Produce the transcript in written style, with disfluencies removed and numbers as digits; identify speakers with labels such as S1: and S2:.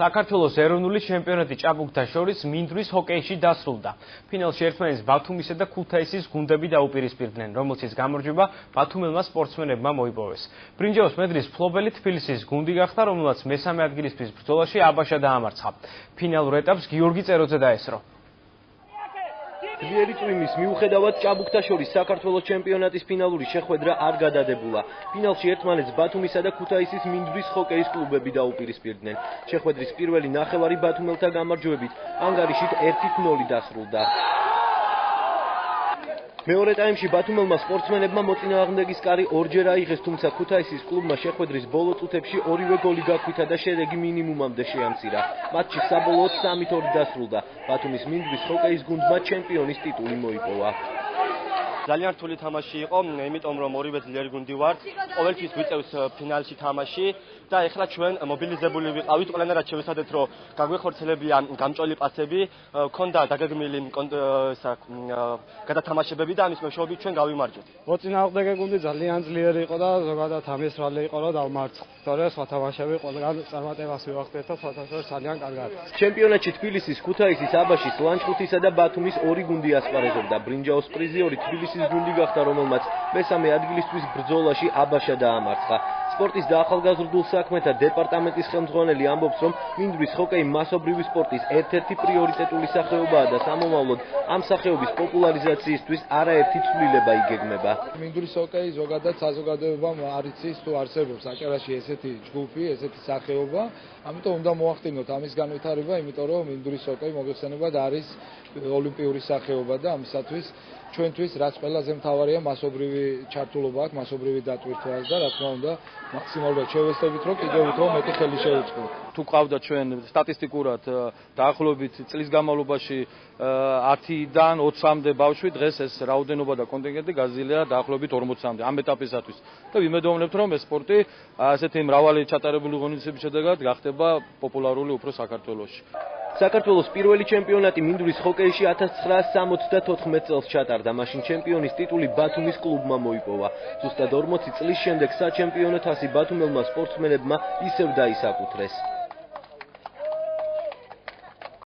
S1: საქართველოს ეროვნული ჩემპიონატი ჭაბუკთა შორის მინდვრის ჰოკეიში დასრულდა. ფინალში ერთმანეთს ბათუმისა და ქუთაისის გუნდები დაუპირისპირდნენ, რომელშიც გამარჯვება ბათუმელმა სპორტსმენებმა მოიპოვეს. ბრინჯაოს მედლის მფლობელი თბილისის გუნდი გახდა, რომელმაც მესამე ადგილისთვის ბრძოლაში აბაშა დაამარცხა. ფინალურ ეტაპს გიორგი წეროძე დაესწრო.
S2: ძლიერი წვიმის მიუხედავად ჭაბუკთა შორის საქართველოს ჩემპიონატის ფინალური შეხვედრა არ გადადებულა. ფინალში ერთმანეთს ბათუმისა და ქუთაისის მინდვრის ჰოკეის კლუბები დაუპირისპირდნენ. შეხვედრის პირველი ნახევარი ბათუმელთა გამარჯვებით ანგარიშით 1-0 დასრულდა. მეორე ტაიმში ბათუმელმა სპორტსმენებმა მოწინააღმდეგის კარი ორჯერ აიღეს, თუმცა ქუთაისის კლუბმა შეხვედრის ბოლო წუთებში ორივე გოლი გაქვითა და შედეგი მინიმუმამდე შეამცირა. მატჩი საბოლოოდ 3-2 დასრულდა. ბათუმის მინდვრის ჰოკეის გუნდმა ჩემპიონის ტიტული მოიპოვა.
S3: ძალიან რთული თამაში იყო, იმიტომ რომ ორივე ძლიერი გუნდი ვართ. ყოველთვის გვიწევს ფინალში თამაში და ეხლა ჩვენ მობილიზებული ვიყავით. ყველანაირად შევეცადეთ, რომ გაგვეხორციელებიან გამჭოლი პასები, ქონდა დაგეგმილი გადათამაშებები და ამის მეშვეობით ჩვენ გავიმარჯვეთ.
S4: მოწინააღმდეგე გუნდი ძალიან ძლიერი იყო და ზოგადად ამისრალი იყო, რომ დავმარცხდით. თორე სხვა თამაშები ყველგან წარმატებას მივახდეთ და სხვათაშორის ძალიან კარგად.
S2: ჩემპიონატში თბილისის, ქუთაისის, აბაშის, ლანჩხუთისა და ბათუმის ორი გუნდი ასპარეზობდა. ბრინჯაოს პრიზიორი თბილისის გუნდი გახდა, რომელმაც მესამე ადგილისთვის ბრძოლაში აბაშა დაამარცხა. სპორტის და ახალგაზრდულ საქმეთა დეპარტამენტის ხელმძღვანელი ამბობს, რომ მინდვრის ჰოკეი მასობრივი სპორტის ერთ-ერთი პრიორიტეტული სახეობაა და სამომავლოდ ამ სახეობის პოპულარიზაციისთვის არაერთი ცვლილება იგეგმება.
S4: მინდვრის ჰოკეი ზოგადად საზოგადოებამ არ იცის თუ არსებობს აჭარაში ესეთი ჯგუფი, ესეთი სახეობა. ამიტომ უნდა მოახდინოთ ამის განვითარება, იმიტომ რომ მინდვრის ჰოკეი მოგეხსენებათ არის ოლიმპიური სახეობა და ამისათვის ჩვენთვის რაც ყველაზე მთავარია მასობრივი ჩართულობა აქვს, მასობრივი დატვირთვა და რა თქმა უნდა მაქსიმალურად შევეცდებით, რომ კიდევ უფრო მეტი ხელი შევუწყოთ.
S5: თუ ყავდა ჩვენ სტატისტიკურად დაახლოებით წლის განმავლობაში 10-დან 20-მდე ბავშვი, დღეს ეს რაოდენობა და კონტინგენტი გაზრდილია დაახლოებით 40-მდე ამ ეტაპისათვის. და ვიმედოვნებთ, რომ ეს სპორტი ასეთი მრავალი ჩატარებული ღონისძიების შედეგად გახდება პოპულარული უფრო საქართველოში.
S2: საქართველოს პირველი ჩემპიონატი მინდვრის ჰოკეიში 1974 წელს ჩატარდა. მაშინ ჩემპიონის ტიტული ბათუმის კლუბმა მოიპოვა. ზუსტად 40 წლის შემდეგ საჩემპიონო თასი ბათუმელმა სპორტსმენებმა ისევ დაისაკუთრეს.